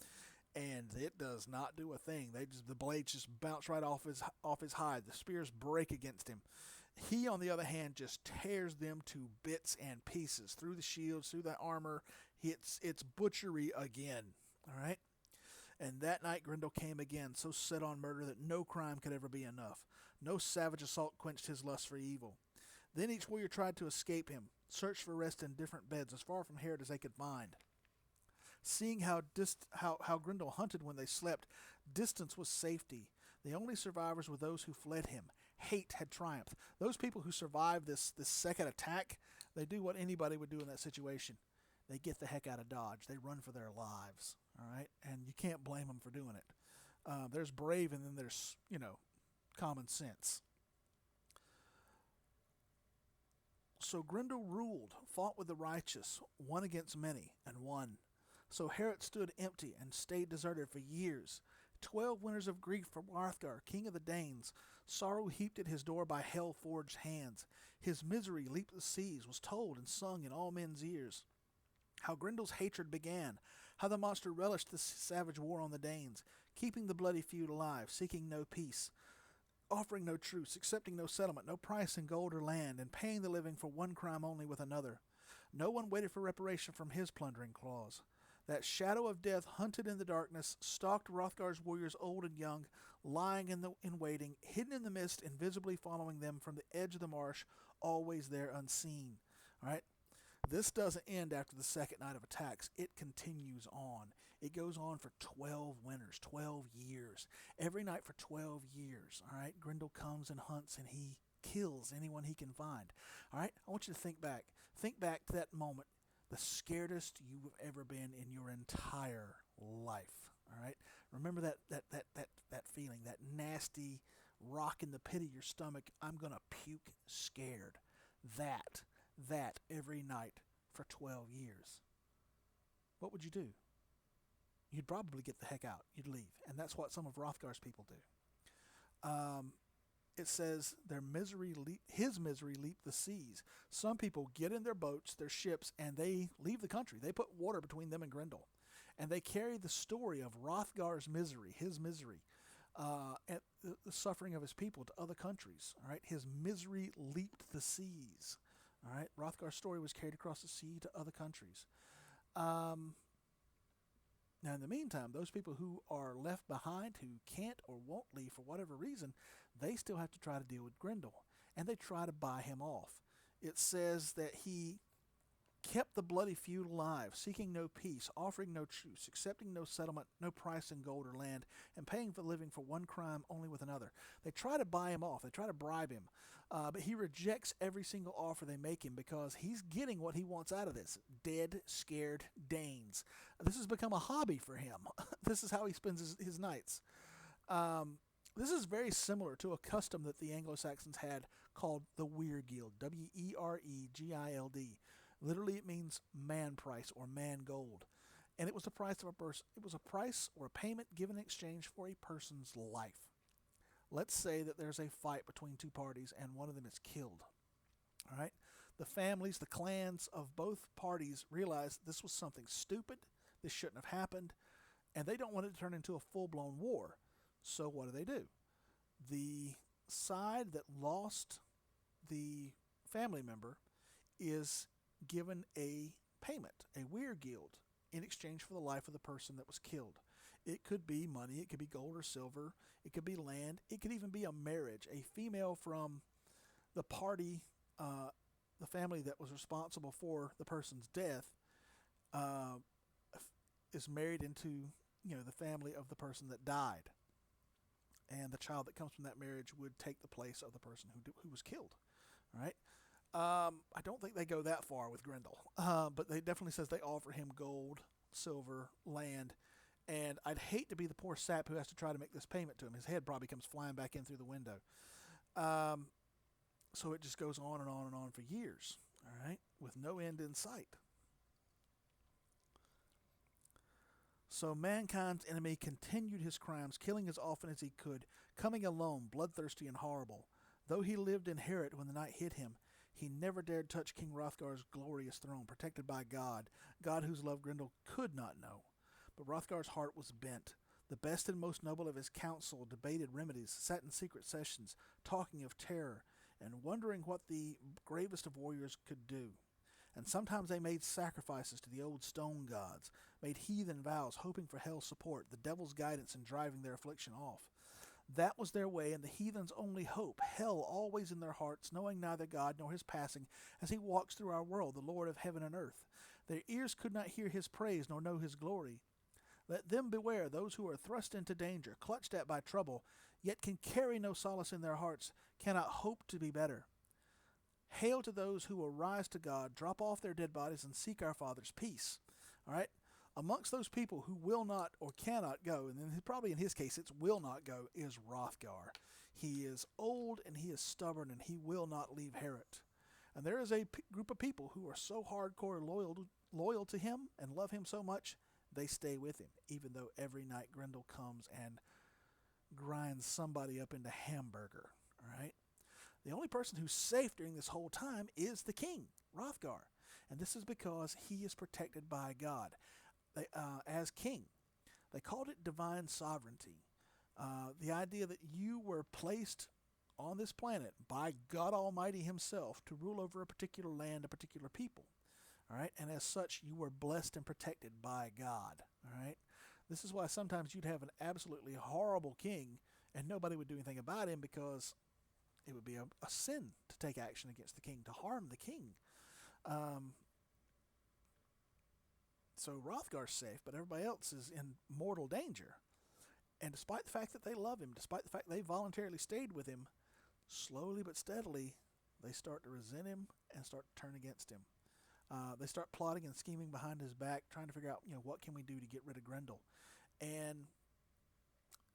Speaker 1: and it does not do a thing. The blades just bounce right off his hide. The spears break against him. He, on the other hand, just tears them to bits and pieces through the shields, through the armor. It's butchery again. All right. And that night Grendel came again, so set on murder that no crime could ever be enough. No savage assault quenched his lust for evil. Then each warrior tried to escape him, searched for rest in different beds as far from Harrod as they could find. Seeing how Grendel hunted when they slept, distance was safety. The only survivors were those who fled him. Hate had triumphed. Those people who survived this second attack, they do what anybody would do in that situation. They get the heck out of Dodge. They run for their lives. All right, and you can't blame them for doing it. There's brave, and then there's common sense. So Grendel ruled, fought with the righteous, won against many, and won. So Harrod stood empty and stayed deserted for years. 12 winters of grief for Hrothgar, king of the Danes. Sorrow heaped at his door by hell-forged hands. His misery leaped the seas, was told and sung in all men's ears. How Grendel's hatred began, how the monster relished the savage war on the Danes, keeping the bloody feud alive, seeking no peace, offering no truce, accepting no settlement, no price in gold or land, and paying the living for one crime only with another. No one waited for reparation from his plundering claws. That shadow of death hunted in the darkness, stalked Hrothgar's warriors old and young, lying in waiting, hidden in the mist, invisibly following them from the edge of the marsh, always there unseen. All right? This doesn't end after the second night of attacks. It continues on. It goes on for 12 winters, 12 years. Every night for 12 years, all right? Grendel comes and hunts, and he kills anyone he can find. All right? I want you to think back. Think back to that moment, the scaredest you've ever been in your entire life. All right? Remember that feeling, that nasty rock in the pit of your stomach. I'm going to puke scared. That every night for 12 years. What would you do? You'd probably get the heck out. You'd leave. And that's what some of Hrothgar's people do. It says his misery leaped the seas. Some people get in their boats, their ships, and they leave the country. They put water between them and Grendel. And they carry the story of Hrothgar's misery, his misery, and the suffering of his people to other countries. All right, his misery leaped the seas. All right, Hrothgar's story was carried across the sea to other countries. Now, in the meantime, those people who are left behind, who can't or won't leave for whatever reason, they still have to try to deal with Grendel, and they try to buy him off. It says that he kept the bloody feud alive, seeking no peace, offering no truce, accepting no settlement, no price in gold or land, and paying for living for one crime only with another. They try to buy him off. They try to bribe him. But he rejects every single offer they make him because he's getting what he wants out of this. Dead, scared Danes. This has become a hobby for him. This is how he spends his nights. This is very similar to a custom that the Anglo-Saxons had called the Weregild, Weregild. Literally, it means man price or man gold. and it was the price of a person. It was a price or a payment given in exchange for a person's life. Let's say that there's a fight between two parties and one of them is killed. All right, the families, the clans of both parties realize this was something stupid. This shouldn't have happened, and they don't want it to turn into a full-blown war. So what do? The side that lost the family member is given a payment, a weir guild, in exchange for the life of the person that was killed. It could be money, it could be gold or silver, it could be land, it could even be a marriage. A female from the party, the family that was responsible for the person's death, uh, is married into the family of the person that died, and the child that comes from that marriage would take the place of the person who was killed. All right. I don't think they go that far with Grendel, but they definitely says they offer him gold, silver, land, and I'd hate to be the poor sap who has to try to make this payment to him. His head probably comes flying back in through the window. So it just goes on and on and on for years, all right, with no end in sight. So mankind's enemy continued his crimes, killing as often as he could, coming alone, bloodthirsty and horrible. Though he lived in Heorot when the night hit him, he never dared touch King Hrothgar's glorious throne, protected by God, God whose love Grendel could not know. But Hrothgar's heart was bent. The best and most noble of his council debated remedies, sat in secret sessions, talking of terror, and wondering what the gravest of warriors could do. And sometimes they made sacrifices to the old stone gods, made heathen vows, hoping for hell's support, the devil's guidance in driving their affliction off. That was their way, and the heathen's only hope, hell always in their hearts, knowing neither God nor his passing, as he walks through our world, the Lord of heaven and earth. Their ears could not hear his praise, nor know his glory. Let them beware those who are thrust into danger, clutched at by trouble, yet can carry no solace in their hearts, cannot hope to be better. Hail to those who will rise to God, drop off their dead bodies, and seek our Father's peace. All right? Amongst those people who will not or cannot go, and then probably in his case it's will not go, is Hrothgar. He is old and he is stubborn and he will not leave Heorot. And there is a group of people who are so hardcore loyal to him and love him so much, they stay with him, even though every night Grendel comes and grinds somebody up into hamburger. All right? The only person who's safe during this whole time is the king, Hrothgar. And this is because he is protected by God. As king, they called it divine sovereignty. The idea that you were placed on this planet by God Almighty himself to rule over a particular land, a particular people. All right, and as such, you were blessed and protected by God. All right, this is why sometimes you'd have an absolutely horrible king and nobody would do anything about him, because it would be a sin to take action against the king, to harm the king. So Hrothgar's safe, but everybody else is in mortal danger. And despite the fact that they love him, despite the fact they voluntarily stayed with him, slowly but steadily, they start to resent him and start to turn against him. They start plotting and scheming behind his back, trying to figure out, what can we do to get rid of Grendel. And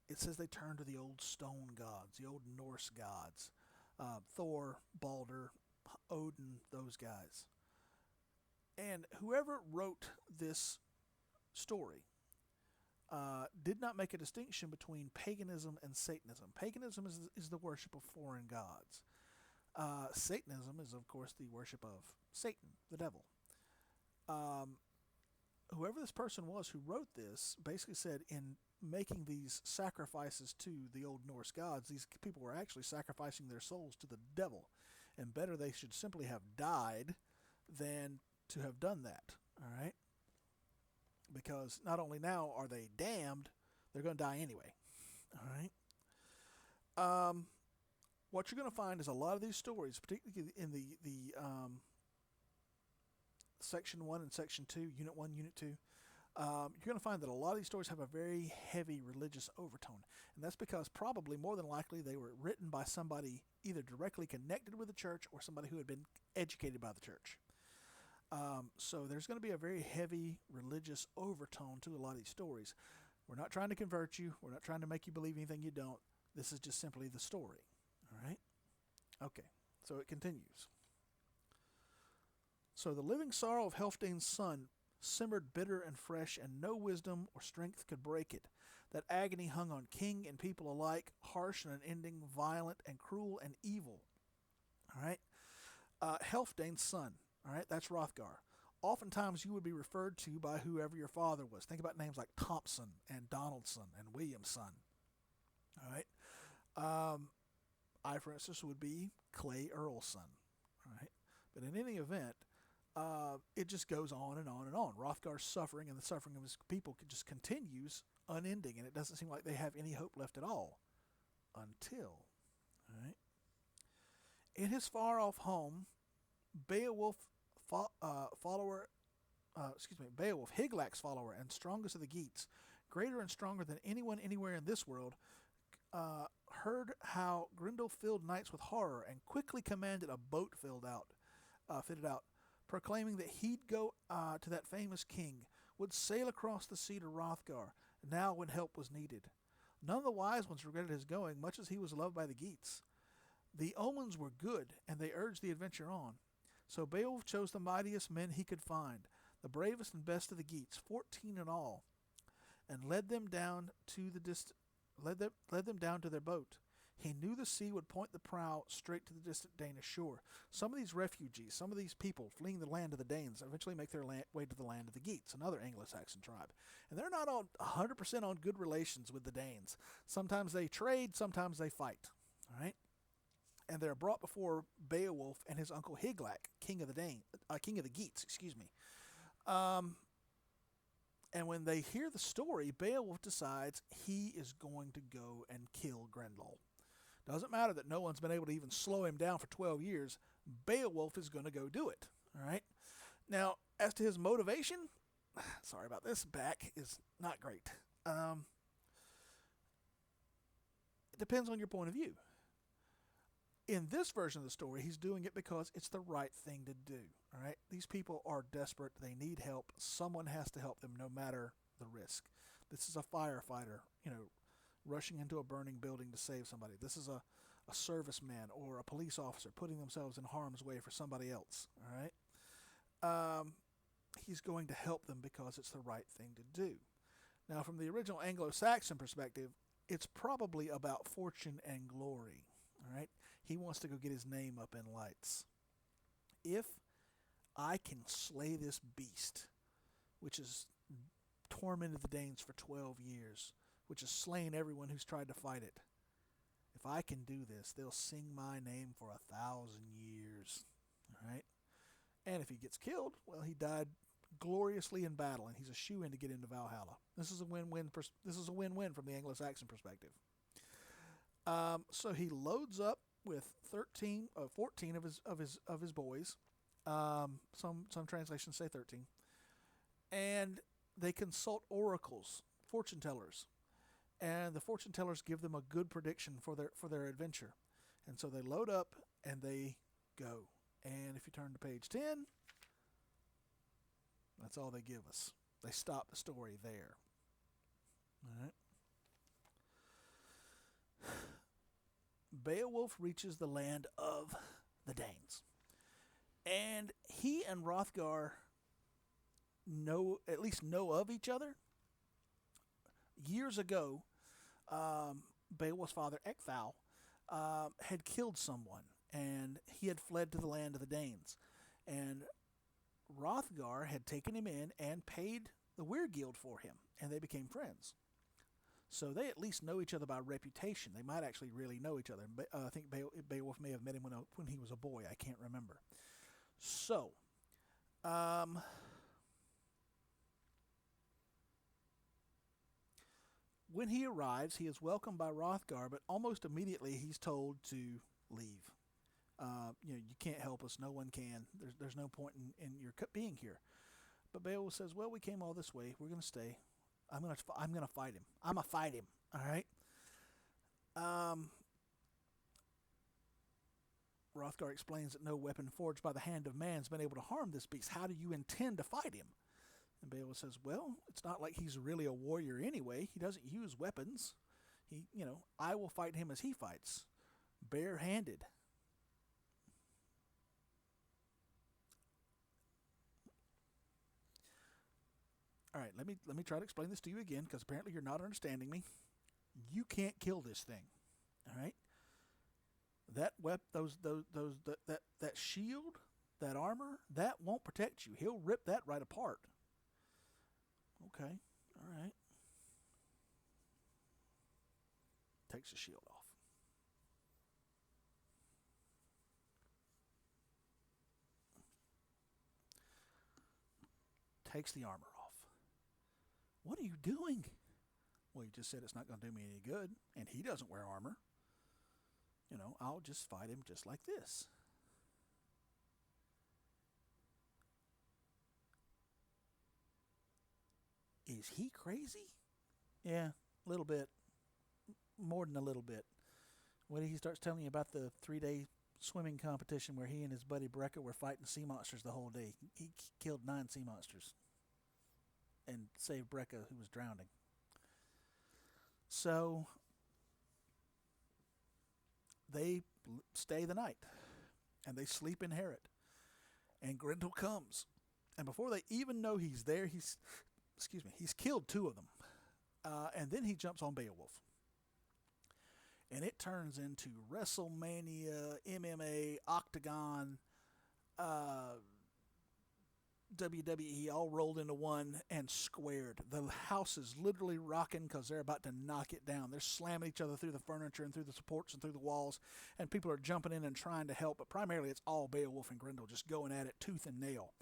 Speaker 1: it says they turn to the old stone gods, the old Norse gods, Thor, Balder, Odin, those guys. And whoever wrote this story did not make a distinction between paganism and Satanism. Paganism is the worship of foreign gods. Satanism is, of course, the worship of Satan, the devil. Whoever this person was who wrote this basically said, in making these sacrifices to the old Norse gods, these people were actually sacrificing their souls to the devil. And better they should simply have died than to have done that. All right? Because not only now are they damned, they're going to die anyway. All right? What you're going to find is a lot of these stories, particularly in the Section 1 and Section 2, Unit 1, Unit 2, you're going to find that a lot of these stories have a very heavy religious overtone. And that's because probably, more than likely, they were written by somebody either directly connected with the church or somebody who had been educated by the church. So there's going to be a very heavy religious overtone to a lot of these stories. We're not trying to convert you. We're not trying to make you believe anything you don't. This is just simply the story. All right? Okay, so it continues. So the living sorrow of Helfdane's son simmered bitter and fresh, and no wisdom or strength could break it. That agony hung on king and people alike, harsh and unending, violent and cruel and evil. All right. Helfdane's son. All right, that's Hrothgar. Oftentimes you would be referred to by whoever your father was. Think about names like Thompson and Donaldson and Williamson. All right. I, for instance, would be Clay Earl's son. All right. But in any event, it just goes on and on and on. Hrothgar's suffering and the suffering of his people just continues unending, and it doesn't seem like they have any hope left at all until, all right. In his far-off home, Beowulf, Beowulf, Higlac's follower and strongest of the Geats, greater and stronger than anyone anywhere in this world, heard how Grendel filled knights with horror and quickly commanded a boat fitted out, proclaiming that he'd go to that famous king, would sail across the sea to Hrothgar, now when help was needed. None of the wise ones regretted his going, much as he was loved by the Geats. The omens were good, and they urged the adventure on. So Beowulf chose the mightiest men he could find, the bravest and best of the Geats, 14 in all, and led them down to their boat. He knew the sea would point the prow straight to the distant Danish shore. Some of these refugees, some of these people fleeing the land of the Danes, eventually make their way to the land of the Geats, another Anglo-Saxon tribe. And they're not all 100% on good relations with the Danes. Sometimes they trade, sometimes they fight. All right? And they're brought before Beowulf and his uncle Higelac, king of the Geats, excuse me. And when they hear the story, Beowulf decides he is going to go and kill Grendel. Doesn't matter that no one's been able to even slow him down for 12 years. Beowulf is going to go do it. All right. Now, as to his motivation, sorry about this, back is not great. It depends on your point of view. In this version of the story, he's doing it because it's the right thing to do. All right. These people are desperate. They need help. Someone has to help them no matter the risk. This is a firefighter, rushing into a burning building to save somebody. This is a serviceman or a police officer putting themselves in harm's way for somebody else. All right. He's going to help them because it's the right thing to do. Now, from the original Anglo-Saxon perspective, it's probably about fortune and glory. All right. He wants to go get his name up in lights. If I can slay this beast, which has tormented the Danes for 12 years, which has slain everyone who's tried to fight it, if I can do this, they'll sing my name for 1,000 years. All right? And if he gets killed, well, he died gloriously in battle, and he's a shoo-in to get into Valhalla. This is a win-win. This is a win-win from the Anglo-Saxon perspective. So he loads up with 14 of his boys. Some translations say 13, and they consult oracles, fortune tellers, and the fortune tellers give them a good prediction for their adventure. And so they load up and they go. And if you turn to page 10, that's all they give us. They stop the story there. All right. Beowulf reaches the land of the Danes. And he and Hrothgar know of each other. Years ago, Beowulf's father, Ecgtheow, had killed someone, and he had fled to the land of the Danes. And Hrothgar had taken him in and paid the Weird for him, and they became friends. So they at least know each other by reputation. They might actually really know each other. I think Beowulf may have met him when he was a boy. I can't remember. So, when he arrives, he is welcomed by Hrothgar, but almost immediately he's told to leave. You can't help us. No one can. There's no point in your being here. But Beowulf says, well, we came all this way. We're going to stay. I'm gonna fight him. I'm gonna fight him. All right. Hrothgar explains that no weapon forged by the hand of man has been able to harm this beast. How do you intend to fight him? And Beowulf says, well, it's not like he's really a warrior anyway. He doesn't use weapons. I will fight him as he fights, barehanded. All right, let me try to explain this to you again because apparently you're not understanding me. You can't kill this thing. All right, that shield, that armor, that won't protect you. He'll rip that right apart. Okay, all right. Takes the shield off. Takes the armor off. What are you doing? Well, you just said it's not going to do me any good, and he doesn't wear armor. I'll just fight him just like this. Is he crazy? Yeah, a little bit. More than a little bit. When he starts telling you about the 3-day swimming competition where he and his buddy Brecca were fighting sea monsters the whole day. He killed 9 sea monsters and saved Brecca, who was drowning. So they stay the night and they sleep in Harrod. And Grendel comes. And before they even know he's there, he's killed 2 of them. And then he jumps on Beowulf. And it turns into WrestleMania, MMA, Octagon, WWE all rolled into one and squared. The house is literally rocking because they're about to knock it down. They're slamming each other through the furniture and through the supports and through the walls, and people are jumping in and trying to help, but primarily it's all Beowulf and Grendel just going at it tooth and nail.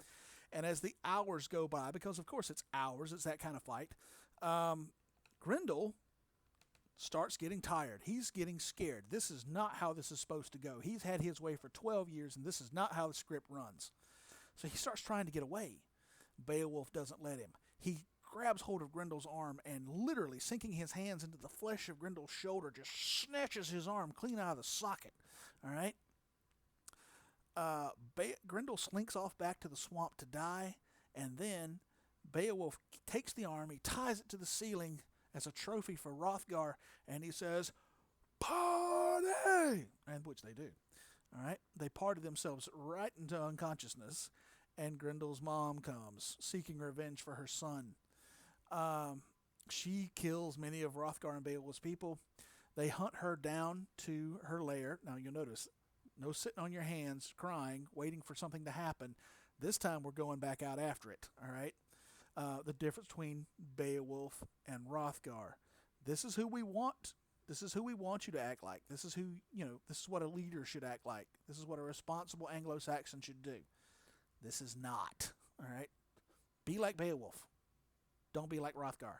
Speaker 1: And as the hours go by, because of course it's hours, it's that kind of fight, Grendel starts getting tired. He's getting scared. This is not how this is supposed to go. He's had his way for 12 years, and this is not how the script runs. So he starts trying to get away. Beowulf doesn't let him. He grabs hold of Grendel's arm and literally sinking his hands into the flesh of Grendel's shoulder just snatches his arm clean out of the socket. All right? Grendel slinks off back to the swamp to die, and then Beowulf takes the arm, he ties it to the ceiling as a trophy for Hrothgar, and he says, "Party!" And which they do. All right? They party themselves right into unconsciousness, and Grendel's mom comes, seeking revenge for her son. She kills many of Hrothgar and Beowulf's people. They hunt her down to her lair. Now, you'll notice, no sitting on your hands, crying, waiting for something to happen. This time, we're going back out after it, all right? The difference between Beowulf and Hrothgar. This is who we want. This is who we want you to act like. This is who, this is what a leader should act like. This is what a responsible Anglo-Saxon should do. This is not, all right? Be like Beowulf. Don't be like Hrothgar,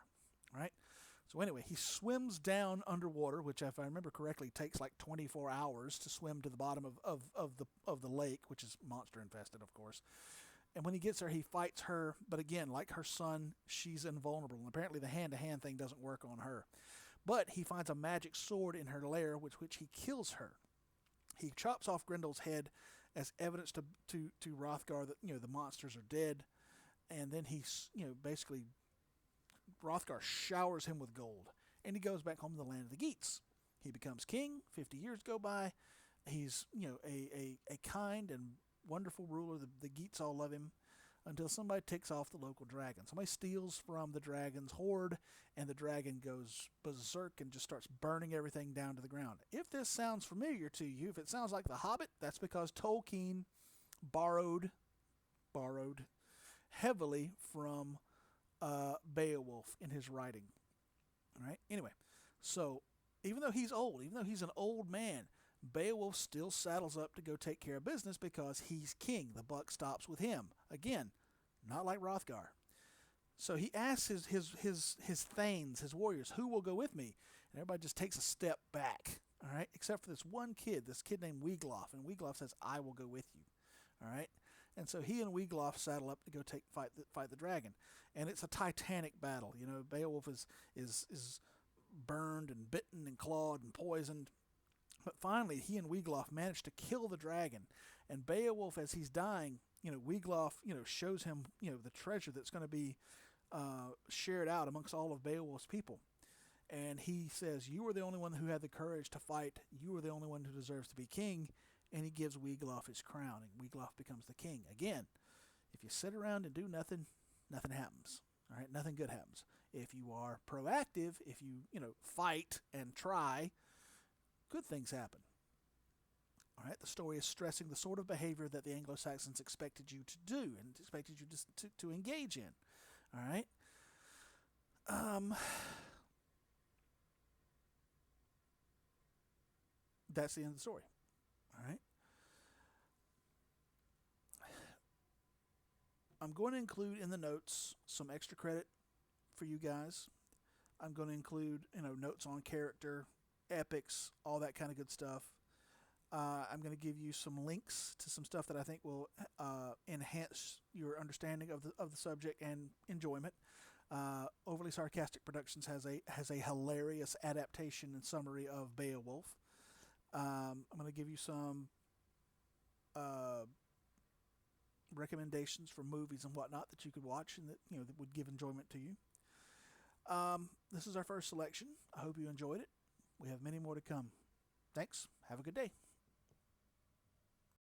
Speaker 1: all right? So anyway, he swims down underwater, which, if I remember correctly, takes like 24 hours to swim to the bottom of the lake, which is monster infested, of course. And when he gets there, he fights her. But again, like her son, she's invulnerable. And apparently the hand-to-hand thing doesn't work on her. But he finds a magic sword in her lair, which he kills her. He chops off Grendel's head as evidence to Hrothgar that the monsters are dead. And then basically Hrothgar showers him with gold. And he goes back home to the land of the Geats. He becomes king. 50 years go by. He's a kind and wonderful ruler. The Geats all love him until somebody ticks off the local dragon. Somebody steals from the dragon's hoard, and the dragon goes berserk and just starts burning everything down to the ground. If this sounds familiar to you, if it sounds like The Hobbit, that's because Tolkien borrowed heavily from Beowulf in his writing. All right. Anyway, so even though he's old, even though he's an old man, Beowulf still saddles up to go take care of business because he's king. The buck stops with him. Again, not like Hrothgar. So he asks his thanes, his warriors, who will go with me? And everybody just takes a step back, all right, except for this kid named Wiglaf. And Wiglaf says, "I will go with you," all right? And so he and Wiglaf saddle up to go fight the dragon. And it's a titanic battle. Beowulf is burned and bitten and clawed and poisoned. But finally, he and Wiglaf manage to kill the dragon. And Beowulf, as he's dying, Wiglaf, shows him, the treasure that's going to be shared out amongst all of Beowulf's people. And he says, "You are the only one who had the courage to fight. You are the only one who deserves to be king." And he gives Wiglaf his crown, and Wiglaf becomes the king. Again, if you sit around and do nothing, nothing happens. All right, nothing good happens. If you are proactive, if you fight and try, good things happen. All right, the story is stressing the sort of behavior that the Anglo-Saxons expected you to do and expected you to engage in. All right. That's the end of the story. All right. I'm going to include in the notes some extra credit for you guys. I'm going to include notes on character, epics, all that kind of good stuff. I'm going to give you some links to some stuff that I think will enhance your understanding of the subject and enjoyment. Overly Sarcastic Productions has a hilarious adaptation and summary of Beowulf. I'm going to give you some recommendations for movies and whatnot that you could watch and that would give enjoyment to you. This is our first selection. I hope you enjoyed it. We have many more to come. Thanks. Have a good day.